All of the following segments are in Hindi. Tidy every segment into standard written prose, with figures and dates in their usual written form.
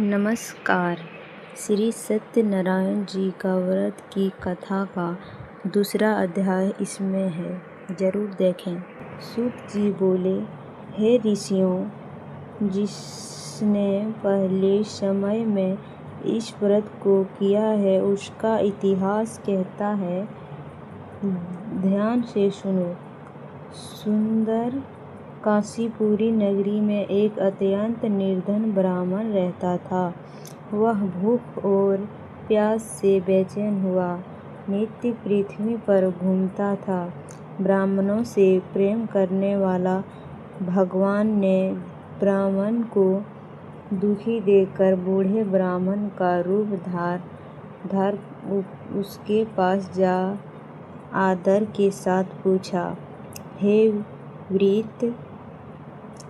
नमस्कार। श्री सत्यनारायण जी का व्रत की कथा का दूसरा अध्याय इसमें है, जरूर देखें। सूत जी बोले, हे ऋषियों, जिसने पहले समय में इस व्रत को किया है उसका इतिहास कहता है, ध्यान से सुनो। सुंदर काशीपुरी नगरी में एक अत्यंत निर्धन ब्राह्मण रहता था। वह भूख और प्यास से बेचैन हुआ नित्य पृथ्वी पर घूमता था। ब्राह्मणों से प्रेम करने वाला भगवान ने ब्राह्मण को दुखी देखकर बूढ़े ब्राह्मण का रूप धार उसके पास जा आदर के साथ पूछा, हे वृत्त,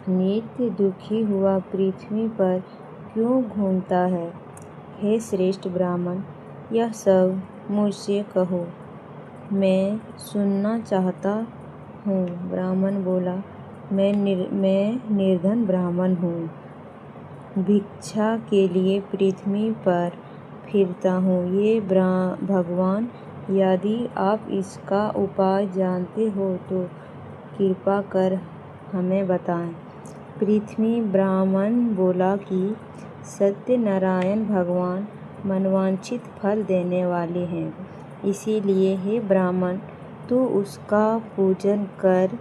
नित्य दुखी हुआ पृथ्वी पर क्यों घूमता है? हे श्रेष्ठ ब्राह्मण, यह सब मुझसे कहो, मैं सुनना चाहता हूँ। ब्राह्मण बोला, मैं निर्धन ब्राह्मण हूँ, भिक्षा के लिए पृथ्वी पर फिरता हूँ। ये भगवान, यदि आप इसका उपाय जानते हो तो कृपा कर हमें बताएं। पृथ्वी ब्राह्मण बोला कि सत्यनारायण भगवान मनवांछित फल देने वाले हैं, इसीलिए हे ब्राह्मण, तू उसका पूजन कर,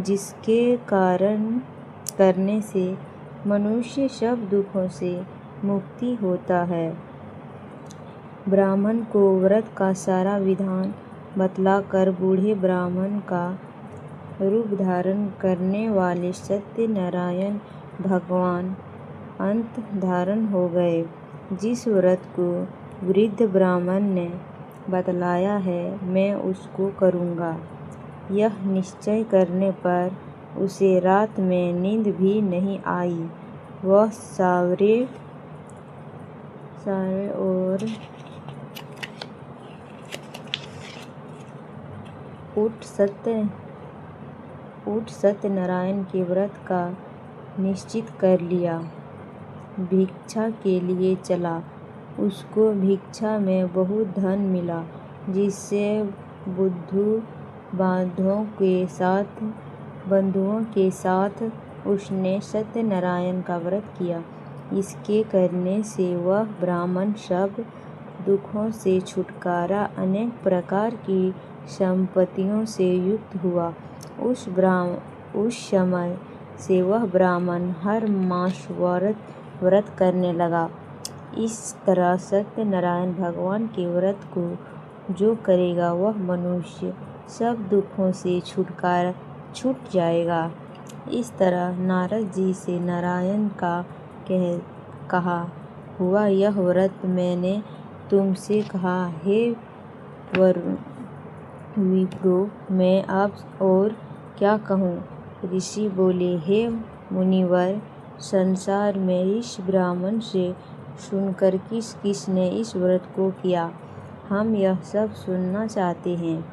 जिसके करने से मनुष्य सब दुखों से मुक्ति होता है। ब्राह्मण को व्रत का सारा विधान बतलाकर बूढ़े ब्राह्मण का रूप धारण करने वाले सत्यनारायण भगवान अंत धारण हो गए। जिस व्रत को वृद्ध ब्राह्मण ने बतलाया है, मैं उसको करूँगा। यह निश्चय करने पर उसे रात में नींद भी नहीं आई। वह सवेरे और उठ सत्यनारायण के व्रत का निश्चित कर लिया। भिक्षा के लिए चला। उसको भिक्षा में बहुत धन मिला, जिससे बंधुओं के साथ उसने सत्यनारायण का व्रत किया। इसके करने से वह ब्राह्मण सब दुखों से छुटकारा, अनेक प्रकार की संपत्तियों से युक्त हुआ। उस समय से वह ब्राह्मण हर मास व्रत करने लगा। इस तरह सत्यनारायण भगवान के व्रत को जो करेगा वह मनुष्य सब दुखों से छूट जाएगा। इस तरह नारद जी से नारायण का कहा हुआ यह व्रत मैंने तुमसे कहा। हे विप्रो, मैं अब और क्या कहूँ? ऋषि बोले, हे मुनिवर, संसार में इस ब्राह्मण से सुनकर किसने इस व्रत को किया, हम यह सब सुनना चाहते हैं।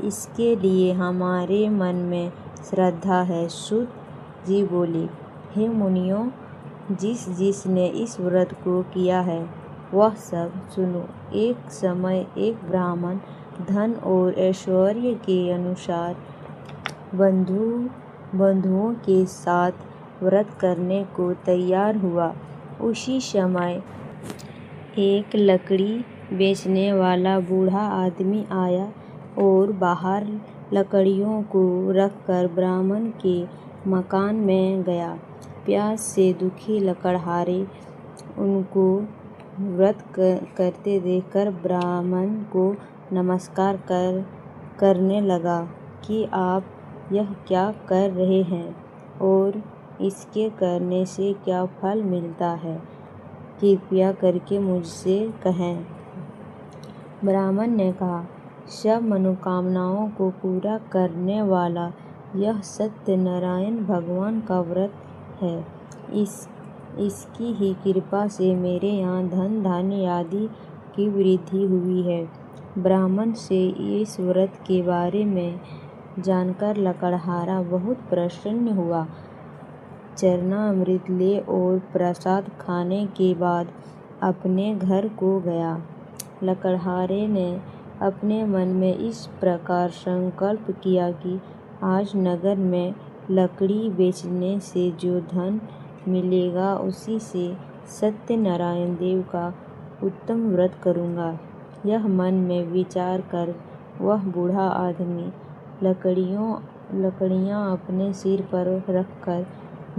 इसके लिए हमारे मन में श्रद्धा है। सूत जी बोले, हे मुनियों, जिसने इस व्रत को किया है वह सब सुनो। एक समय एक ब्राह्मण धन और ऐश्वर्य के अनुसार बंधुओं के साथ व्रत करने को तैयार हुआ। उसी समय एक लकड़ी बेचने वाला बूढ़ा आदमी आया और बाहर लकड़ियों को रखकर ब्राह्मण के मकान में गया। प्यास से दुखी लकड़हारे उनको व्रत करते देखकर ब्राह्मण को नमस्कार करने लगा कि आप यह क्या कर रहे हैं और इसके करने से क्या फल मिलता है, कृपया करके मुझसे कहें। ब्राह्मण ने कहा, सब मनोकामनाओं को पूरा करने वाला यह सत्यनारायण भगवान का व्रत है। इसकी ही कृपा से मेरे यहाँ धन धान्य आदि की वृद्धि हुई है। ब्राह्मण से इस व्रत के बारे में जानकर लकड़हारा बहुत प्रसन्न हुआ। चरणामृत ले और प्रसाद खाने के बाद अपने घर को गया। लकड़हारे ने अपने मन में इस प्रकार संकल्प किया कि आज नगर में लकड़ी बेचने से जो धन मिलेगा उसी से सत्यनारायण देव का उत्तम व्रत करूँगा। यह मन में विचार कर वह बूढ़ा आदमी लकड़ियाँ अपने सिर पर रखकर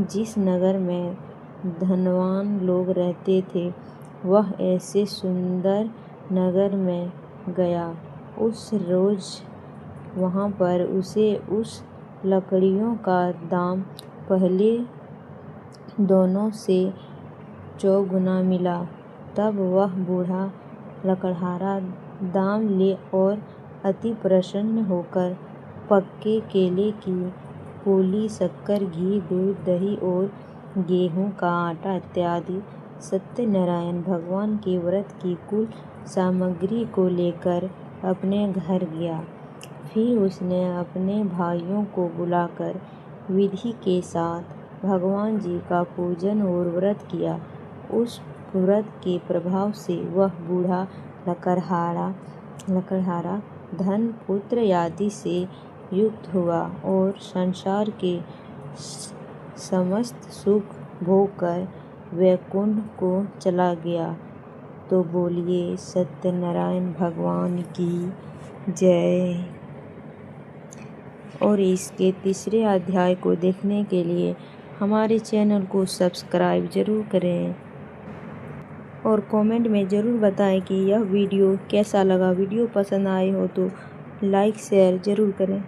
जिस नगर में धनवान लोग रहते थे वह ऐसे सुंदर नगर में गया। उस रोज वहाँ पर उसे उस लकड़ियों का दाम पहले दोनों से चौगुना मिला। तब वह बूढ़ा लकड़हारा दाम ले और अति प्रसन्न होकर पक्के केले की पूली, शक्कर, घी, दूध, दही और गेहूं का आटा इत्यादि सत्यनारायण भगवान के व्रत की कुल सामग्री को लेकर अपने घर गया। फिर उसने अपने भाइयों को बुलाकर विधि के साथ भगवान जी का पूजन और व्रत किया। उस व्रत के प्रभाव से वह बूढ़ा लकड़हारा धन, पुत्र आदि से युक्त हुआ और संसार के समस्त सुख भोग कर वैकुंठ को चला गया। तो बोलिए सत्यनारायण भगवान की जय। और इसके तीसरे अध्याय को देखने के लिए हमारे चैनल को सब्सक्राइब जरूर करें और कमेंट में ज़रूर बताएं कि यह वीडियो कैसा लगा। वीडियो पसंद आए हो तो लाइक शेयर ज़रूर करें।